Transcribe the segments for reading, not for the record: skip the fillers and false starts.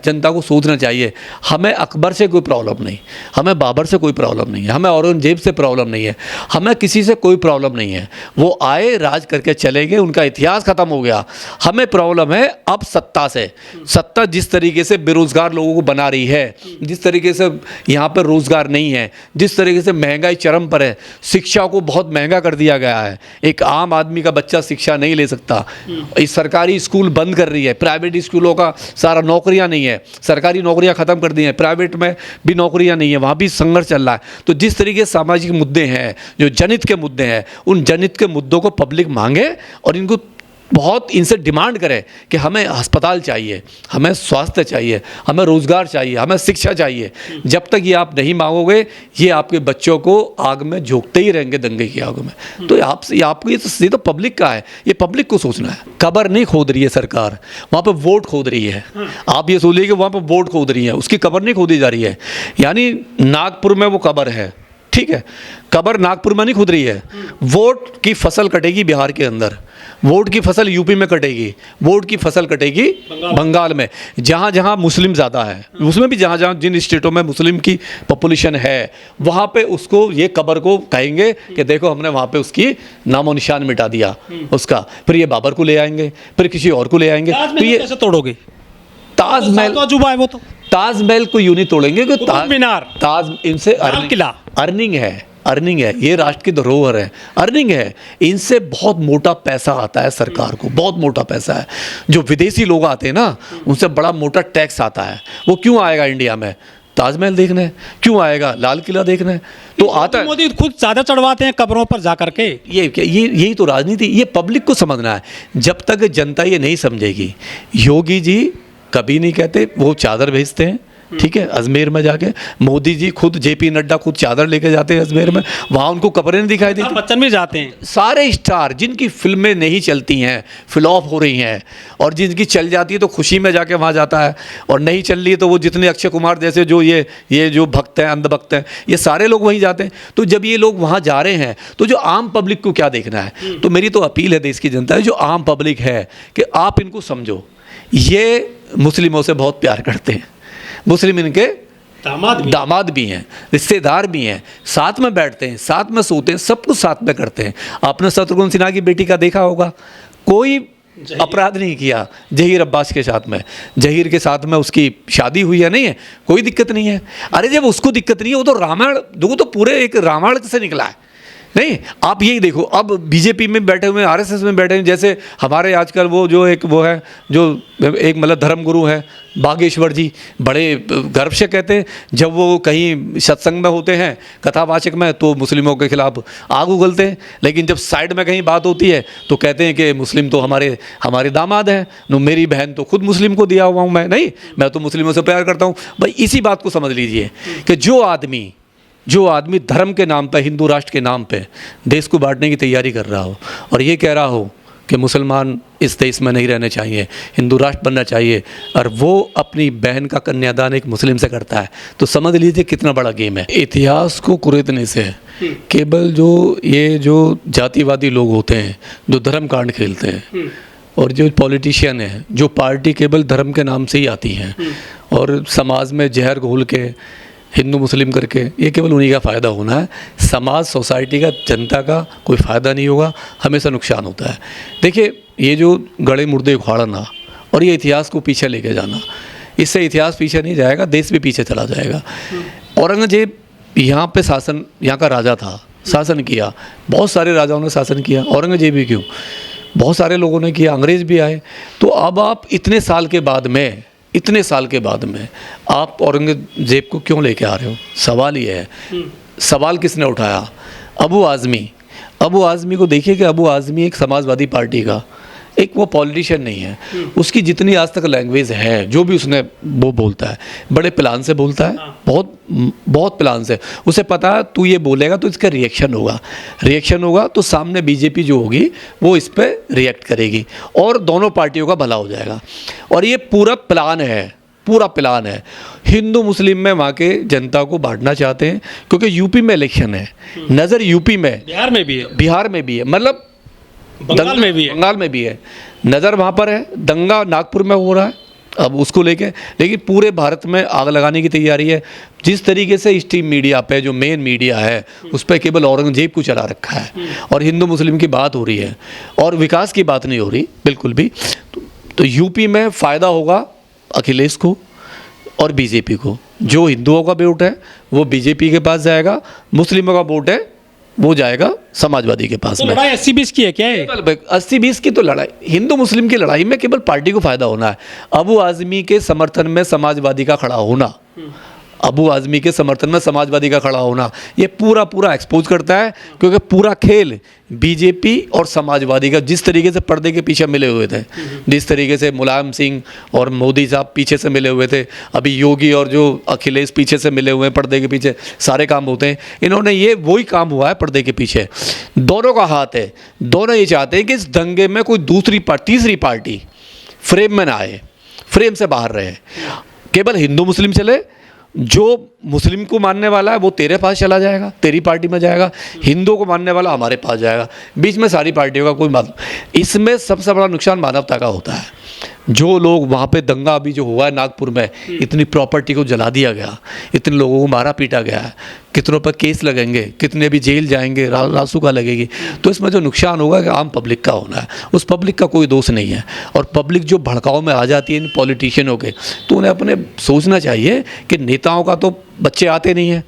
जनता को सोचना चाहिए। हमें अकबर से कोई प्रॉब्लम नहीं, हमें बाबर से कोई प्रॉब्लम नहीं है, हमें औरंगजेब से प्रॉब्लम नहीं है, हमें किसी से कोई प्रॉब्लम नहीं है। वो आए, राज करके चले गए, उनका इतिहास ख़त्म हो गया। हमें प्रॉब्लम है अब सत्ता से। सत्ता जिस तरीके से बेरोज़गार लोगों को बना रही है, जिस तरीके से यहाँ पर रोज़गार नहीं है, जिस तरीके से महंगाई चरम पर है, शिक्षा को बहुत महंगा कर दिया गया है। एक आम आदमी का बच्चा शिक्षा नहीं ले सकता। इस सरकारी स्कूल बंद कर रही है, प्राइवेट स्कूलों का सारा नौकरियां नहीं है, सरकारी नौकरियां खत्म कर दी हैं, प्राइवेट में भी नौकरियां नहीं है, वहाँ भी संघर्ष चल रहा है। तो जिस तरीके से सामाजिक मुद्दे हैं, जो जनहित के मुद्दे हैं, उन जनहित के मुद्दों को पब्लिक मांगे और इनको बहुत इनसे डिमांड करें कि हमें अस्पताल चाहिए, हमें स्वास्थ्य चाहिए, हमें रोज़गार चाहिए, हमें शिक्षा चाहिए। जब तक ये आप नहीं मांगोगे, ये आपके बच्चों को आग में झोंकते ही रहेंगे, दंगे की आग में। तो आपको ये तो पब्लिक का है, ये पब्लिक को सोचना है। कब्र नहीं खोद रही है सरकार, वहाँ पर वोट खोद रही है। आप ये सोचिए कि वहाँ पर वोट खोद रही है, उसकी कब्र नहीं खोदी जा रही है। यानी नागपुर में वो कब्र है, ठीक है, कब्र नागपुर में नहीं खुद रही है। वोट की फसल कटेगी बिहार के अंदर, वोट की फसल यूपी में कटेगी, वोट की फसल कटेगी बंगाल में, जहाँ जहाँ मुस्लिम ज़्यादा है, उसमें भी जहाँ जहाँ जिन स्टेटों में मुस्लिम की पॉपुलेशन है, वहाँ पे उसको ये कब्र को कहेंगे कि देखो हमने वहाँ पे उसकी नामो निशान मिटा दिया उसका। फिर ये बाबर को ले आएंगे, फिर किसी और को ले आएंगे। तो ये कैसे तोड़ोगे? ताजमहल तो अजूबा है वो। तो ताजमहल को यूं नहीं तोड़ेंगे कि मीनार, ताज इनसे किला, अर्निंग है, अर्निंग है, ये राष्ट्र की धरोहर है, अर्निंग है। इनसे बहुत मोटा पैसा आता है सरकार को, बहुत मोटा पैसा है। जो विदेशी लोग आते हैं ना, उनसे बड़ा मोटा टैक्स आता है। वो क्यों आएगा इंडिया में? ताजमहल देखने। क्यों आएगा? लाल किला देखने। तो आता है। मोदी खुद ज़्यादा चढ़वाते हैं कब्रों पर जा करके। यही तो राजनीति, ये पब्लिक को समझना है। जब तक जनता ये नहीं समझेगी, योगी जी कभी नहीं कहते, वो चादर भेजते हैं, ठीक है, अजमेर में जाके। मोदी जी खुद, जेपी नड्डा खुद चादर लेके जाते हैं अजमेर में, वहाँ उनको कब्रें नहीं दिखाई देती। बच्चन भी जाते हैं। सारे स्टार जिनकी फिल्में नहीं चलती हैं, फ्लॉप हो रही हैं, और जिनकी चल जाती है तो खुशी में जाके वहाँ जाता है, और नहीं चल रही है तो वो जितने अक्षय कुमार जैसे जो ये जो भक्त हैं, अंधभक्त हैं, ये सारे लोग वहीं जाते हैं। तो जब ये लोग वहाँ जा रहे हैं तो जो आम पब्लिक को क्या देखना है? तो मेरी तो अपील है देश की जनता है, जो आम पब्लिक है, कि आप इनको समझो। ये मुस्लिमों से बहुत प्यार करते हैं, मुस्लिम इनके दामाद भी हैं, रिश्तेदार भी हैं, साथ में बैठते हैं, साथ में सोते हैं, सब कुछ साथ में करते हैं। आपने शत्रुघ्न सिन्हा की बेटी का देखा होगा, कोई अपराध नहीं किया जहीर अब्बास के साथ में। जहीर के साथ में उसकी शादी हुई है, नहीं है, कोई दिक्कत नहीं है। अरे जब उसको दिक्कत नहीं है, वो तो रामायण, वो तो पूरे एक रामायण से निकला है। नहीं, आप यही देखो, अब बीजेपी में बैठे हुए हैं, आरएसएस में बैठे हैं। जैसे हमारे आजकल वो जो एक वो है, जो एक मतलब धर्मगुरु है बागेश्वर जी, बड़े गर्व से कहते हैं, जब वो कहीं सत्संग में होते हैं, कथावाचक में, तो मुस्लिमों के खिलाफ आग उगलते हैं। लेकिन जब साइड में कहीं बात होती है तो कहते हैं कि मुस्लिम तो हमारे दामाद हैं, नो मेरी बहन तो खुद मुस्लिम को दिया हुआ हूँ मैं तो मुस्लिमों से प्यार करता हूँ। भाई इसी बात को समझ लीजिए कि जो आदमी धर्म के नाम पे, हिंदू राष्ट्र के नाम पे देश को बांटने की तैयारी कर रहा हो, और ये कह रहा हो कि मुसलमान इस देश में नहीं रहने चाहिए, हिंदू राष्ट्र बनना चाहिए, और वो अपनी बहन का कन्यादान एक मुस्लिम से करता है, तो समझ लीजिए कितना बड़ा गेम है। इतिहास को कुरेदने से केवल जो जातिवादी लोग होते हैं, जो धर्म कांड खेलते हैं, और जो पॉलिटिशियन हैं, जो पार्टी केवल धर्म के नाम से ही आती हैं और समाज में जहर घोल के हिंदू मुस्लिम करके, ये केवल उन्हीं का फ़ायदा होना है। समाज, सोसाइटी का, जनता का कोई फ़ायदा नहीं होगा, हमेशा नुकसान होता है। देखिए, ये जो गड़े मुर्दे उखाड़ना और ये इतिहास को पीछे लेके जाना, इससे इतिहास पीछे नहीं जाएगा, देश भी पीछे चला जाएगा। औरंगजेब यहाँ पे यहाँ का राजा था, शासन किया, बहुत सारे राजाओं ने शासन किया, औरंगजेब ही क्यों, बहुत सारे लोगों ने किया, अंग्रेज़ भी आए। तो अब आप इतने साल के बाद में आप औरंगजेब को क्यों लेके आ रहे हो? सवाल ये है। सवाल किसने उठाया? अबू आज़मी को देखिए कि अबू आज़मी एक समाजवादी पार्टी का एक वो पॉलिटिशियन नहीं है। उसकी जितनी आज तक लैंग्वेज है, जो भी उसने वो बोलता है, बड़े प्लान से बोलता है, बहुत प्लान से। उसे पता है तू ये बोलेगा तो इसका रिएक्शन होगा तो सामने बीजेपी जो होगी वो इस पर रिएक्ट करेगी और दोनों पार्टियों का भला हो जाएगा। और ये पूरा प्लान है। हिंदू मुस्लिम में वहाँ के जनता को बांटना चाहते हैं, क्योंकि यूपी में इलेक्शन है, नज़र यूपी में, बिहार में भी है, मतलब बंगाल में भी है, नज़र वहाँ पर है। दंगा नागपुर में हो रहा है, अब उसको लेके, लेकिन पूरे भारत में आग लगाने की तैयारी है। जिस तरीके से स्ट्रीम मीडिया पे, जो मेन मीडिया है, उस पर केवल औरंगजेब को चला रखा है और हिंदू मुस्लिम की बात हो रही है और विकास की बात नहीं हो रही बिल्कुल भी। तो यूपी में फ़ायदा होगा अखिलेश को और बीजेपी को। जो हिंदुओं का वोट है वो बीजेपी के पास जाएगा, मुस्लिमों का वोट है वो जाएगा समाजवादी के पास तो में। लड़ाई 80-20 की है क्या है? 80-20 की तो लड़ाई, हिंदू मुस्लिम की लड़ाई में केवल पार्टी को फायदा होना है। अबू आज़मी के समर्थन में समाजवादी का खड़ा होना, अबू आज़मी के समर्थन में समाजवादी का खड़ा होना, ये पूरा पूरा एक्सपोज करता है। क्योंकि पूरा खेल बीजेपी और समाजवादी का जिस तरीके से पर्दे के पीछे मिले हुए थे, जिस तरीके से मुलायम सिंह और मोदी साहब पीछे से मिले हुए थे, अभी योगी और जो अखिलेश पीछे से मिले हुए हैं, पर्दे के पीछे सारे काम होते हैं। इन्होंने ये वही काम हुआ है पर्दे के पीछे। दोनों का हाथ है, दोनों ये चाहते हैं कि इस दंगे में कोई तीसरी पार्टी फ्रेम में ना आए, फ्रेम से बाहर रहे, केवल हिंदू मुस्लिम चले। जो मुस्लिम को मानने वाला है वो तेरे पास चला जाएगा, तेरी पार्टी में जाएगा, हिंदुओं को मानने वाला हमारे पास जाएगा, बीच में सारी पार्टियों का कोई मतलब। इसमें सबसे बड़ा नुकसान मानवता का होता है। जो लोग वहाँ पे दंगा अभी जो हुआ है नागपुर में, इतनी प्रॉपर्टी को जला दिया गया, इतने लोगों को मारा पीटा गया है, कितनों पर केस लगेंगे, कितने भी जेल जाएंगे, रासुका लगेगी। तो इसमें जो नुकसान होगा कि आम पब्लिक का होना है, उस पब्लिक का कोई दोष नहीं है। और पब्लिक जो भड़काव में आ जाती है इन पॉलिटिशियनों के, तो उन्हें अपने सोचना चाहिए कि नेताओं का तो बच्चे आते नहीं हैं।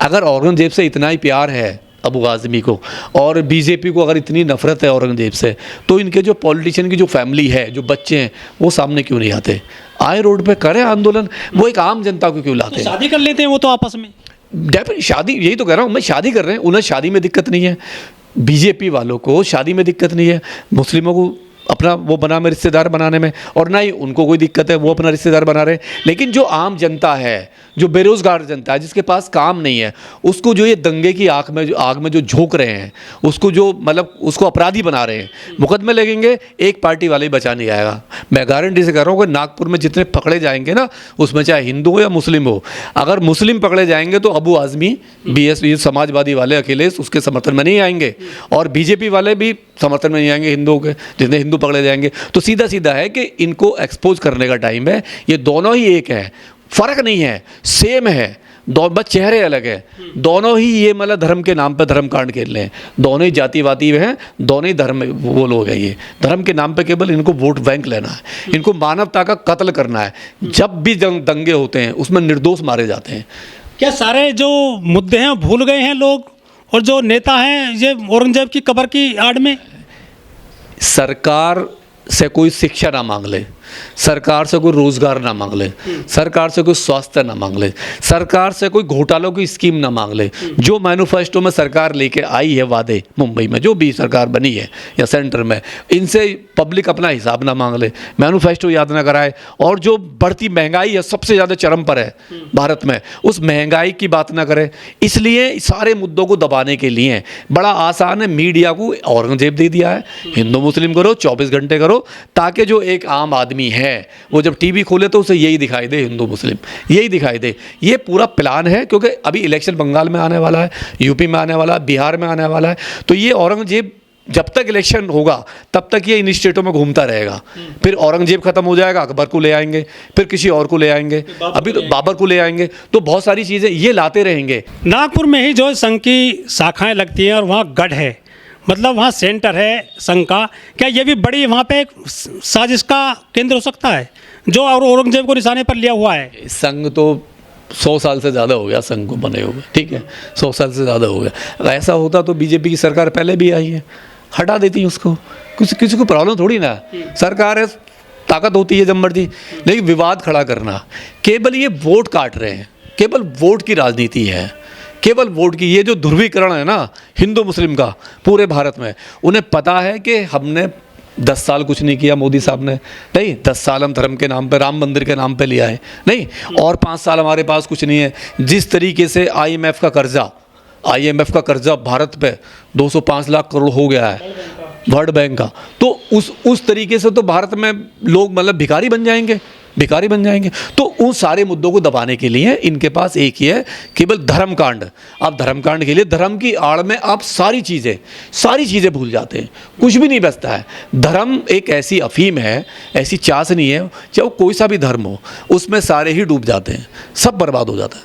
अगर औरंगजेब से इतना ही प्यार है अबू आज़मी को और बीजेपी को अगर इतनी नफरत है औरंगजेब से, तो इनके जो पॉलिटिशियन की जो फैमिली है, जो बच्चे हैं, वो सामने क्यों नहीं आते? आए रोड पे करें आंदोलन, वो एक आम जनता को क्यों लाते हैं? शादी कर लेते हैं वो तो आपस में। डेफिनेट शादी, यही तो कह रहा हूँ मैं, शादी कर रहे हैं, उन्हें शादी में दिक्कत नहीं है, बीजेपी वालों को शादी में दिक्कत नहीं है, मुस्लिमों को अपना वो बना में रिश्तेदार बनाने में, और ना ही उनको कोई दिक्कत है, वो अपना रिश्तेदार बना रहे हैं। लेकिन जो आम जनता है, जो बेरोज़गार जनता है, जिसके पास काम नहीं है, उसको जो ये दंगे की आग में जो झोंक रहे हैं, उसको जो मतलब उसको अपराधी बना रहे हैं, मुकदमे लगेंगे, एक पार्टी वाले ही बचा नहीं आएगा। मैं गारंटी से कह रहा हूँ कि नागपुर में जितने पकड़े जाएंगे ना, उसमें चाहे हिंदू हो या मुस्लिम हो, अगर मुस्लिम पकड़े जाएंगे तो अबू आज़मी, BSP समाजवादी वाले अखिलेश उसके समर्थन में नहीं आएंगे, और बीजेपी वाले भी समर्थन में नहीं आएंगे हिंदुओं के, जितने हिंदू पकड़े जाएंगे। तो सीधा सीधा है कि इनको एक्सपोज करने का टाइम है। ये दोनों ही एक हैं, फ़र्क नहीं है, सेम है, बस चेहरे अलग है। दोनों ही ये मतलब धर्म के नाम पे धर्म कांड खेल रहे हैं, दोनों ही जातिवादी हैं, दोनों ही धर्म वो लोग हैं। ये धर्म के नाम पे केवल इनको वोट बैंक लेना है, इनको मानवता का कत्ल करना है। जब भी दंगे होते हैं उसमें निर्दोष मारे जाते हैं। क्या सारे जो मुद्दे हैं भूल गए हैं लोग, और जो नेता हैं ये औरंगजेब की कब्र की आड़ में? सरकार से कोई शिक्षा ना मांग ले, सरकार से कोई रोजगार ना मांग ले, सरकार से कोई स्वास्थ्य ना मांग ले, सरकार से कोई घोटालों की स्कीम ना मांग ले। जो मैनिफेस्टो में सरकार लेके आई है वादे, मुंबई में जो भी सरकार बनी है या सेंटर में, इनसे पब्लिक अपना हिसाब ना मांग ले, मैनिफेस्टो याद ना कराए। और जो बढ़ती महंगाई है, सबसे ज़्यादा चरम पर है भारत में, उस महंगाई की बात ना करे। इसलिए सारे मुद्दों को दबाने के लिए बड़ा आसान है, मीडिया को औरंगजेब दे दिया है, हिंदू मुस्लिम करो, 24 घंटे करो, ताकि जो एक आम आदमी है वो जब टीवी खोले तो उसे यही दिखाई दे, हिंदू मुस्लिम यही दिखाई दे। ये पूरा प्लान है, क्योंकि अभी इलेक्शन बंगाल में आने वाला है, यूपी में आने वाला है, बिहार में आने वाला है। तो ये औरंगजेब जब तक इलेक्शन होगा तब तक ये इन स्टेटों में घूमता रहेगा। फिर औरंगजेब खत्म हो जाएगा, अकबर को ले आएंगे, फिर किसी और को ले आएंगे, अभी तो बाबर को ले आएंगे, तो बहुत सारी चीज़ें ये लाते रहेंगे। नागपुर में ही जो संघ की शाखाएं लगती हैं और वहाँ गढ़ है, मतलब वहाँ सेंटर है संघ का, क्या ये भी बड़ी वहाँ पे एक साजिश का केंद्र हो सकता है जो और औरंगजेब को निशाने पर लिया हुआ है? संघ तो 100 साल से ज़्यादा हो गया संघ को बने हुए, ठीक है, 100 साल से ज़्यादा हो गया। अगर ऐसा होता तो बीजेपी की सरकार पहले भी आई है, हटा देती उसको, किसी को प्रॉब्लम थोड़ी ना। सरकार है, ताकत होती है जब मर्जी, लेकिन विवाद खड़ा करना, केवल ये वोट काट रहे हैं, केवल वोट की राजनीति है, केवल वोट की। ये जो ध्रुवीकरण है ना हिंदू मुस्लिम का पूरे भारत में, उन्हें पता है कि हमने 10 साल कुछ नहीं किया, मोदी साहब ने नहीं, 10 साल हम धर्म के नाम पे, राम मंदिर के नाम पे लिया है नहीं, और 5 साल हमारे पास कुछ नहीं है। जिस तरीके से IMF का कर्जा भारत पे 205 लाख करोड़ हो गया है, वर्ल्ड बैंक का, तो उस तरीके से तो भारत में लोग मतलब भिखारी बन जाएंगे, भिखारी बन जाएंगे। तो उन सारे मुद्दों को दबाने के लिए इनके पास एक ही है, केवल धर्मकांड। आप धर्मकांड के लिए धर्म की आड़ में आप सारी चीज़ें भूल जाते हैं, कुछ भी नहीं बचता है। धर्म एक ऐसी अफीम है, ऐसी चाशनी है, चाहे वो कोई सा भी धर्म हो, उसमें सारे ही डूब जाते हैं, सब बर्बाद हो जाता है।